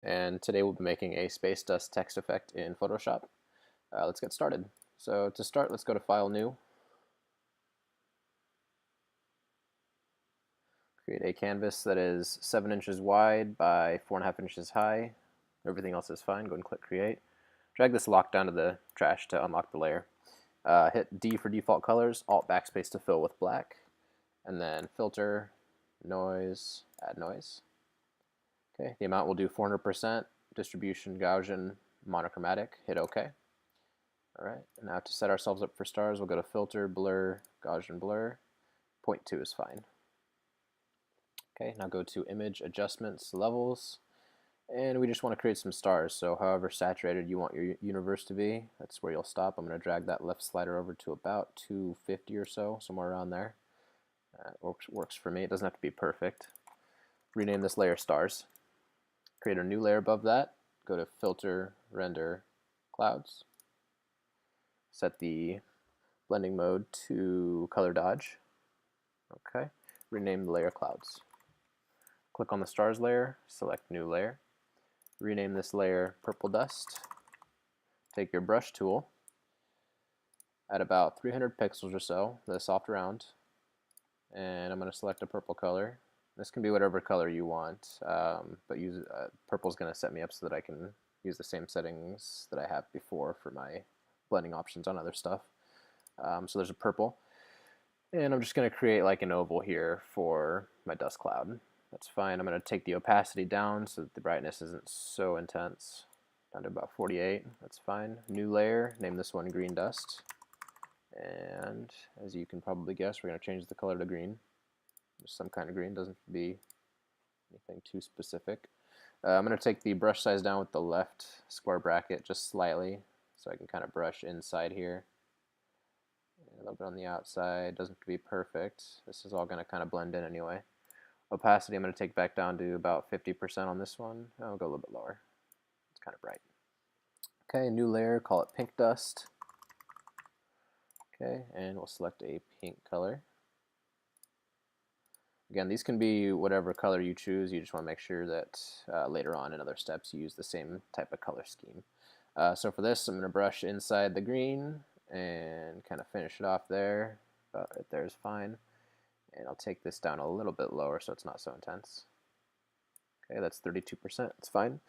And today we'll be making a space dust text effect in Photoshop. Let's get started. So to start, let's go to File, New, create a canvas that is 7 inches wide by 4.5 inches high. Everything else is fine. Go ahead and click Create. Drag this lock down to the trash to unlock the layer. Hit D for default colors, Alt backspace to fill with black, and then Filter, Noise, add noise. Okay, the amount we'll do 400%, distribution Gaussian, monochromatic, hit OK. All right, now to set ourselves up for stars, we'll go to Filter, Blur, Gaussian Blur. 0.2 is fine. Okay, now go to Image, Adjustments, Levels, and we just want to create some stars. So however saturated you want your universe to be, that's where you'll stop. I'm going to drag that left slider over to about 250 or so, somewhere around there. Works for me. It doesn't have to be perfect. Rename this layer Stars. Create a new layer above that. Go to Filter, Render, Clouds. Set the blending mode to Color Dodge. Okay. Rename the layer Clouds. Click on the stars layer, select New Layer. Rename this layer Purple Dust. Take your brush tool, at about 300 pixels or so, the soft round, and I'm going to select a purple color. This can be whatever color you want, but purple is going to set me up so that I can use the same settings that I have before for my blending options on other stuff. So there's a purple, and I'm just going to create like an oval here for my dust cloud. That's fine. I'm going to take the opacity down so that the brightness isn't so intense, down to about 48. That's fine. New layer, name this one Green Dust. And as you can probably guess, we're going to change the color to green. Just some kind of green, doesn't have to be anything too specific. I'm going to take the brush size down with the left square bracket just slightly, so I can kind of brush inside here. And a little bit on the outside, doesn't have to be perfect. This is all going to kind of blend in anyway. Opacity I'm going to take back down to about 50% on this one. I'll go a little bit lower. It's kind of bright. Okay, new layer, call it Pink Dust. Okay, and we'll select a pink color. Again, these can be whatever color you choose. You just want to make sure that later on in other steps you use the same type of color scheme. So for this, I'm going to brush inside the green and kind of finish it off there. About right there is fine. And I'll take this down a little bit lower so it's not so intense. Okay, that's 32%. It's fine.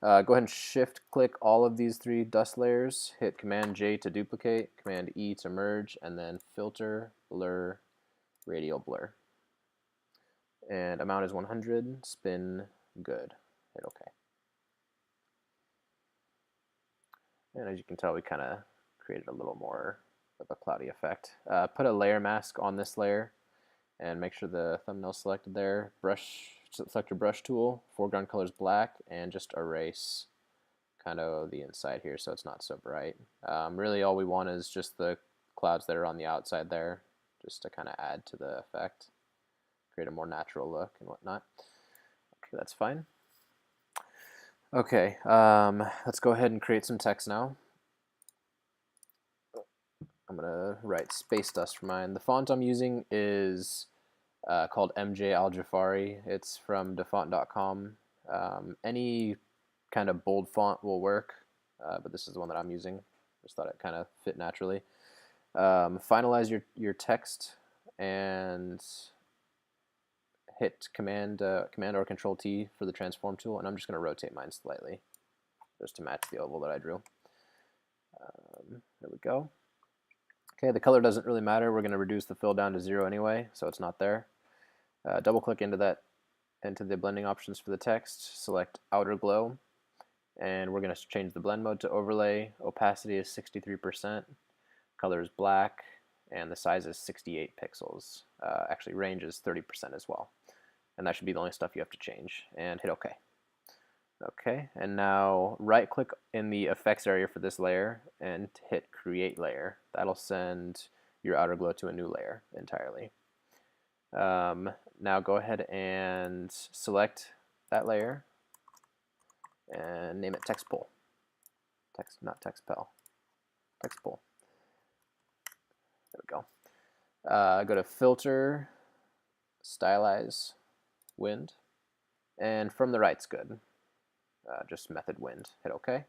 Go ahead and shift-click all of these 3 dust layers. Hit Command-J to duplicate, Command-E to merge, and then Filter, Blur, Radial Blur. And amount is 100. Spin good. Hit OK. And as you can tell, we kind of created a little more of a cloudy effect. Put a layer mask on this layer and make sure the thumbnail selected there. Select your brush tool, foreground color is black, and just erase kind of the inside here so it's not so bright. Really all we want is just the clouds that are on the outside there, just to kind of add to the effect, create a more natural look and whatnot. Okay, that's fine. Okay, let's go ahead and create some text now. I'm gonna write Space Dust for mine. The font I'm using is called MJ Al Jafari. It's from dafont.com. Any kind of bold font will work, but this is the one that I'm using. Just thought it kind of fit naturally. Finalize your text and hit Command or Control T for the transform tool, and I'm just going to rotate mine slightly just to match the oval that I drew. There we go. Okay, the color doesn't really matter. We're going to reduce the fill down to 0 anyway, so it's not there. Double click into the blending options for the text. Select Outer Glow, and we're going to change the blend mode to Overlay. Opacity is 63%. Color is black, and the size is 68 pixels. Actually, range is 30% as well. And that should be the only stuff you have to change. And hit OK. Okay, and now right-click in the effects area for this layer and hit Create Layer. That'll send your outer glow to a new layer entirely. Now go ahead and select that layer and name it Text Pull. Not Text Pel. Text Pull. There we go. Go to Filter, Stylize, Wind, and from the right's good. just method wind. Hit OK.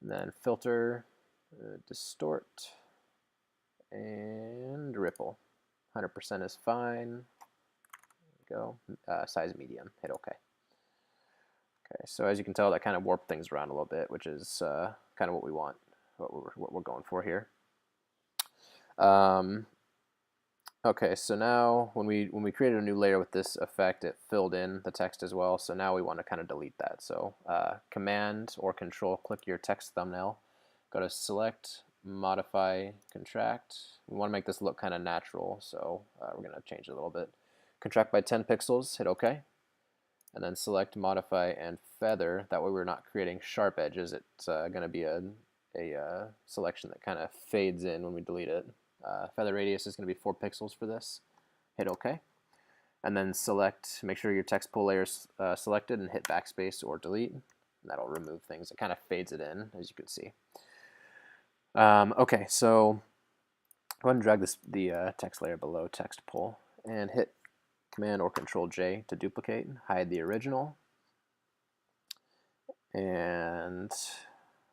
And then filter, distort, and ripple. 100% is fine. Go. Size medium. Hit OK. Okay, so as you can tell, that kind of warped things around a little bit, which is kind of what we want, what we're going for here. Okay, so now when we created a new layer with this effect, it filled in the text as well. So now we want to kind of delete that. So Command or Control, click your text thumbnail, go to Select, Modify, Contract. We want to make this look kind of natural, so we're going to change it a little bit. Contract by 10 pixels, hit OK. And then select Modify and Feather. That way we're not creating sharp edges. It's going to be a selection that kind of fades in when we delete it. Feather radius is going to be 4 pixels for this. Hit OK. And then select, make sure your text pool layer is selected and hit backspace or delete. And that'll remove things. It kind of fades it in, as you can see. Okay, so go ahead and drag the text layer below text pool and hit Command or Control J to duplicate, hide the original. And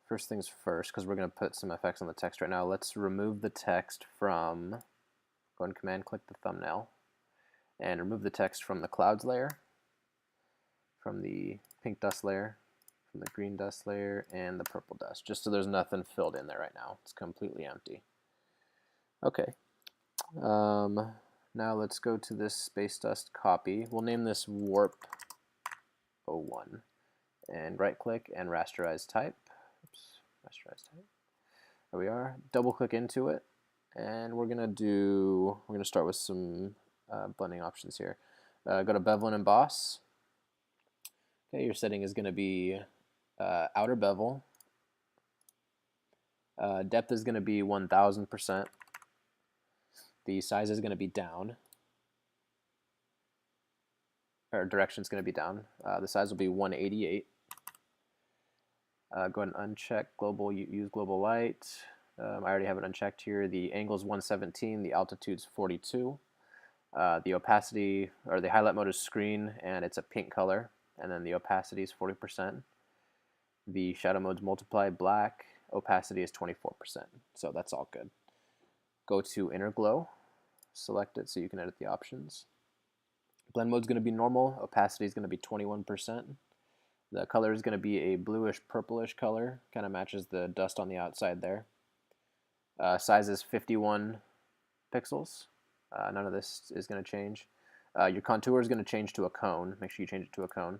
first things first, because we're going to put some effects on the text right now, let's remove the text from, go ahead and Command click the thumbnail, and remove the text from the clouds layer, from the pink dust layer, from the green dust layer, and the purple dust, just so there's nothing filled in there right now. It's completely empty. Okay. Now let's go to this space dust copy. We'll name this Warp 01 and right click and rasterize type. Oops, rasterize type. There we are. Double click into it and we're gonna start with some blending options here. Go to bevel and emboss. Okay, your setting is gonna be outer bevel. Depth is gonna be 1000%. The size is going to be down, or direction is going to be down. The size will be 188. Go ahead and uncheck global, use global light. I already have it unchecked here. The angle is 117, the altitude is 42. The opacity, or the highlight mode is screen, and it's a pink color, and then the opacity is 40%. The shadow mode's multiply, black, opacity is 24%. So that's all good. Go to inner glow. Select it so you can edit the options. Blend mode is going to be normal. Opacity is going to be 21%. The color is going to be a bluish purplish color. Kind of matches the dust on the outside there. Size is 51 pixels. None of this is going to change. Your contour is going to change to a cone. Make sure you change it to a cone.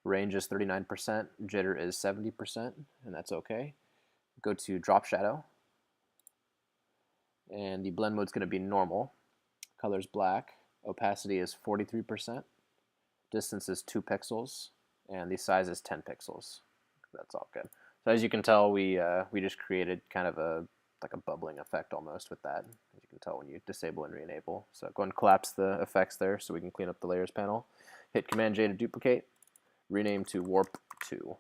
Range is 39%. Jitter is 70%, and that's okay. Go to drop shadow. And the blend mode is going to be normal. Color is black. Opacity is 43%. Distance is 2 pixels. And the size is 10 pixels. That's all good. So as you can tell, we just created kind of like a bubbling effect almost with that, as you can tell when you disable and re-enable. So go ahead and collapse the effects there so we can clean up the layers panel. Hit Command J to duplicate. Rename to Warp 2.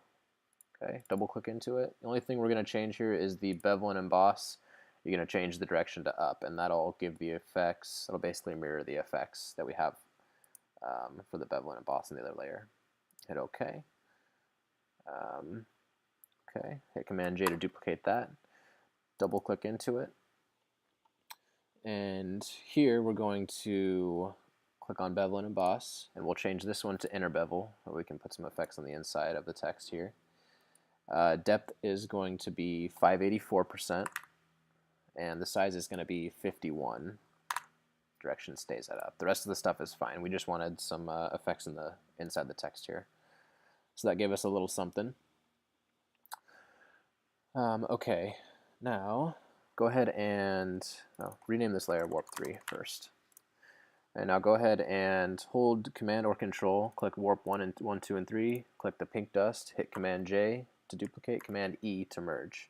Okay, double click into it. The only thing we're going to change here is the bevel and emboss. You're going to change the direction to up, and that'll give the effects, it'll basically mirror the effects that we have for the bevel and emboss in the other layer. Hit OK. Okay, hit Command J to duplicate that. Double click into it. And here we're going to click on bevel and emboss, and we'll change this one to inner bevel, where we can put some effects on the inside of the text here. Depth is going to be 584%. And the size is going to be 51. Direction stays that up. The rest of the stuff is fine. We just wanted some effects in the inside the text here. So that gave us a little something. Okay, now go ahead and rename this layer Warp 3 first. And now go ahead and hold Command or Control, click Warp 1, 2, and 3, click the pink dust, hit Command J to duplicate, Command E to merge.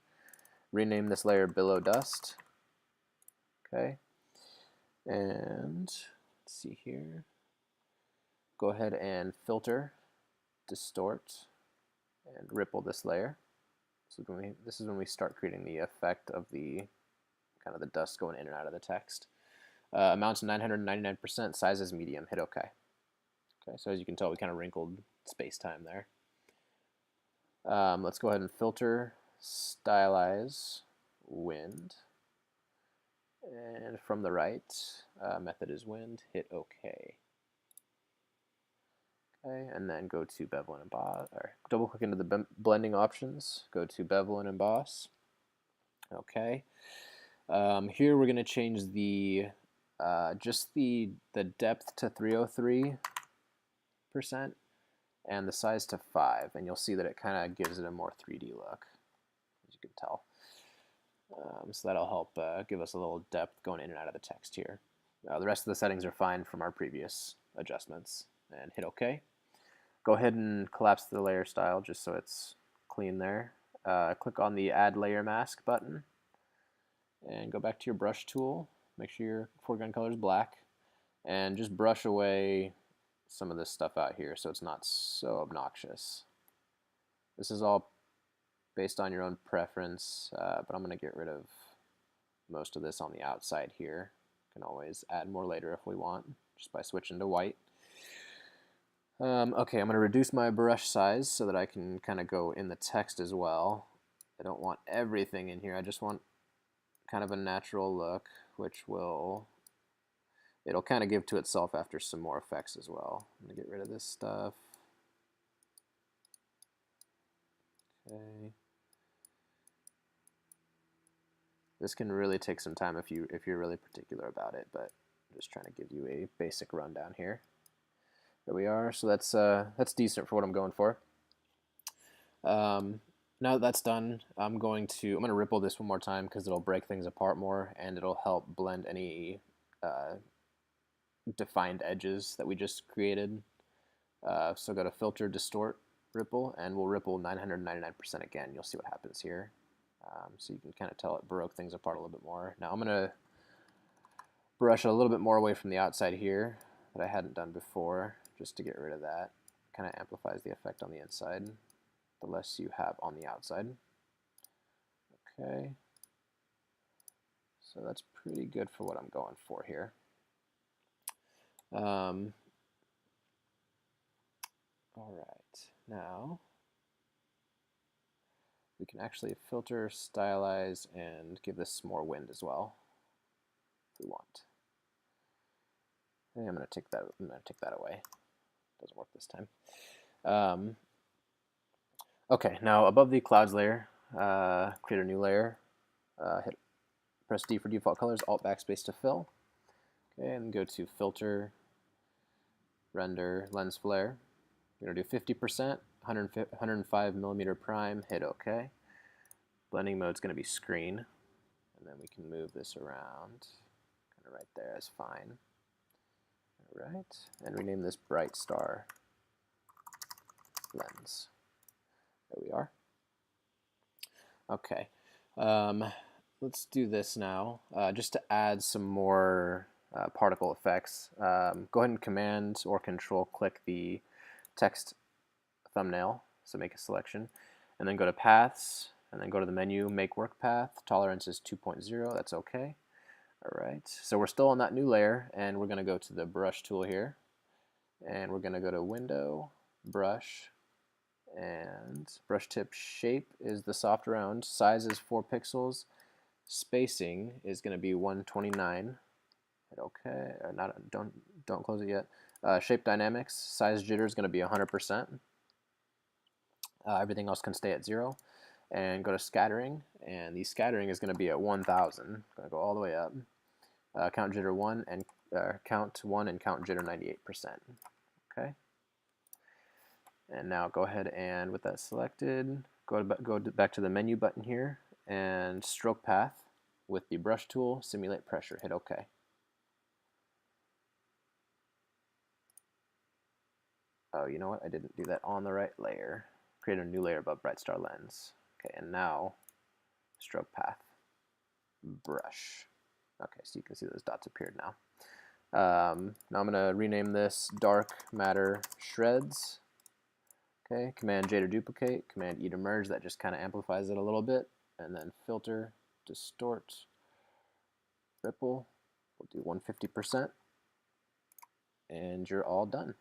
Rename this layer Billow Dust. Okay, and let's see here. Go ahead and filter, distort, and ripple this layer. So this is when we start creating the effect of the kind of the dust going in and out of the text. Amount to 999%. Size is medium. Hit OK. Okay, so as you can tell, we kind of wrinkled space-time there. Let's go ahead and filter, stylize, wind. And from the right, method is wind, hit OK. Okay, and then go to bevel and emboss, or double click into the blending options, go to bevel and emboss. Okay. Here we're going to change the just the depth to 303% and the size to 5, and you'll see that it kind of gives it a more 3D look, as you can tell. So that'll help give us a little depth going in and out of the text here. The rest of the settings are fine from our previous adjustments, and hit OK. Go ahead and collapse the layer style just so it's clean there. Click on the Add Layer Mask button and go back to your brush tool. Make sure your foreground color is black and just brush away some of this stuff out here so it's not so obnoxious. This is all based on your own preference, but I'm going to get rid of most of this on the outside here. Can always add more later if we want, just by switching to white. Okay, I'm going to reduce my brush size so that I can kind of go in the text as well. I don't want everything in here. I just want kind of a natural look, which it'll kind of give to itself after some more effects as well. I'm going to get rid of this stuff. Okay. This can really take some time if you're really particular about it, but I'm just trying to give you a basic rundown here. There we are. So that's decent for what I'm going for. Now that that's done, I'm going to ripple this one more time because it'll break things apart more and it'll help blend any defined edges that we just created. So go to Filter, Distort, Ripple, and we'll ripple 999% again. You'll see what happens here. So you can kind of tell it broke things apart a little bit more. Now I'm going to brush a little bit more away from the outside here that I hadn't done before, just to get rid of that. Kind of amplifies the effect on the inside, the less you have on the outside. Okay. So that's pretty good for what I'm going for here. All right, now we can actually filter, stylize, and give this some more wind as well, if we want. And I'm going to take that away. Doesn't work this time. Okay, now above the clouds layer, create a new layer. Press D for default colors, Alt backspace to fill. Okay, and go to Filter, Render, Lens Flare. We're going to do 50%, 105 millimeter prime, hit OK. Blending mode is going to be screen, and then we can move this around. Kind of right there is fine. All right, and rename this Bright Star Lens. There we are. Okay, let's do this now. Just to add some more particle effects, go ahead and Command or Control click the text thumbnail, so make a selection, and then go to Paths, and then go to the menu, Make Work Path. Tolerance is 2.0, that's okay. All right, so we're still on that new layer, and we're going to go to the brush tool here, and we're going to go to Window, Brush, and brush tip shape is the soft round, size is 4 pixels, spacing is going to be 129. Hit OK. Don't close it yet. Shape dynamics, size jitter is going to be 100%. Everything else can stay at 0. And go to scattering, and the scattering is going to be at 1000. Going to go all the way up. Count jitter 1 and count 1 and count jitter 98%. Okay. And now go ahead and with that selected, go back to the menu button here and stroke path with the brush tool, simulate pressure, hit OK. Oh, you know what? I didn't do that on the right layer. Create a new layer above Bright Star Lens. Okay, and now stroke path, brush. Okay, so you can see those dots appeared now. Now I'm going to rename this Dark Matter Shreds. Okay, Command J to duplicate, Command E to merge. That just kind of amplifies it a little bit. And then filter, distort, ripple. We'll do 150%. And you're all done.